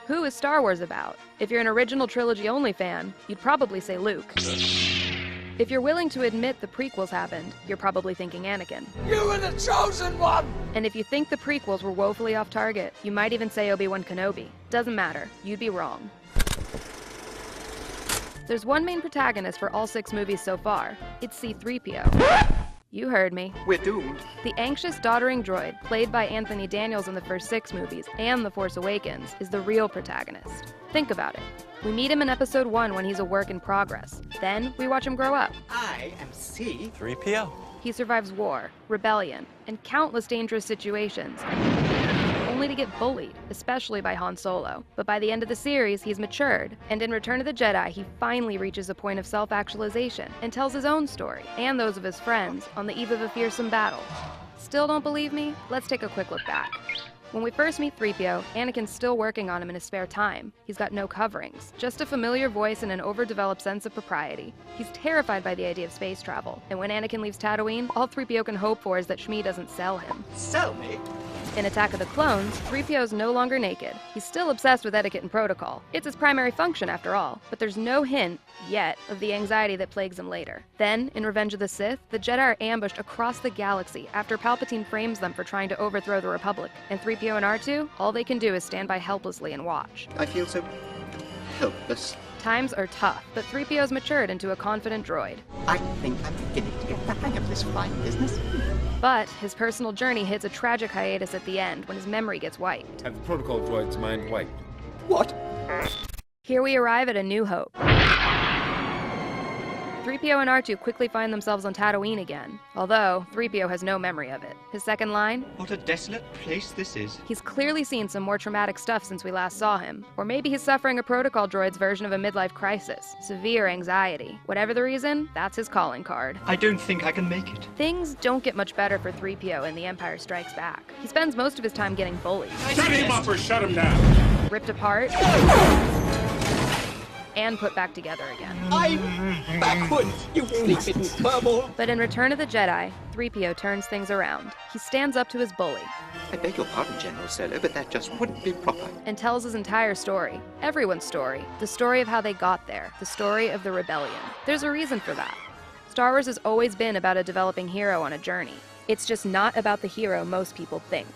Who is Star Wars about? If you're an original trilogy-only fan, you'd probably say Luke. If you're willing to admit the prequels happened, you're probably thinking Anakin. You were the chosen one! And if you think the prequels were woefully off target, you might even say Obi-Wan Kenobi. Doesn't matter, you'd be wrong. There's one main protagonist for all 6 movies so far. It's C-3PO. You heard me. We're doomed. The anxious, doddering droid, played by Anthony Daniels in the first 6 movies and The Force Awakens, is the real protagonist. Think about it. We meet him in Episode 1 when he's a work in progress. Then, we watch him grow up. I am C-3PO. He survives war, rebellion, and countless dangerous situations, only to get bullied, especially by Han Solo. But by the end of the series, he's matured, and in Return of the Jedi, he finally reaches a point of self-actualization and tells his own story, and those of his friends, on the eve of a fearsome battle. Still don't believe me? Let's take a quick look back. When we first meet 3PO, Anakin's still working on him in his spare time. He's got no coverings, just a familiar voice and an overdeveloped sense of propriety. He's terrified by the idea of space travel, and when Anakin leaves Tatooine, all 3PO can hope for is that Shmi doesn't sell him. Sell me? In Attack of the Clones, 3PO is no longer naked. He's still obsessed with etiquette and protocol. It's his primary function, after all, but there's no hint, yet, of the anxiety that plagues him later. Then, in Revenge of the Sith, the Jedi are ambushed across the galaxy after Palpatine frames them for trying to overthrow the Republic, and 3PO and R2, all they can do is stand by helplessly and watch. I feel so helpless. Times are tough, but 3PO's matured into a confident droid. I think I'm beginning to get the hang of this flying business. But his personal journey hits a tragic hiatus at the end when his memory gets wiped. Have the protocol droid's mind wiped. What? Here we arrive at A New Hope. 3PO and R2 quickly find themselves on Tatooine again, although 3PO has no memory of it. His second line? What a desolate place this is. He's clearly seen some more traumatic stuff since we last saw him. Or maybe he's suffering a protocol droid's version of a midlife crisis. Severe anxiety. Whatever the reason, that's his calling card. I don't think I can make it. Things don't get much better for 3PO in The Empire Strikes Back. He spends most of his time getting bullied. Shut him up or shut him down! Ripped apart. And put back together again. I'm backwards, you fleeting furball! But in Return of the Jedi, 3PO turns things around. He stands up to his bully. I beg your pardon, General Solo, but that just wouldn't be proper. And tells his entire story. Everyone's story. The story of how they got there. The story of the rebellion. There's a reason for that. Star Wars has always been about a developing hero on a journey. It's just not about the hero most people think.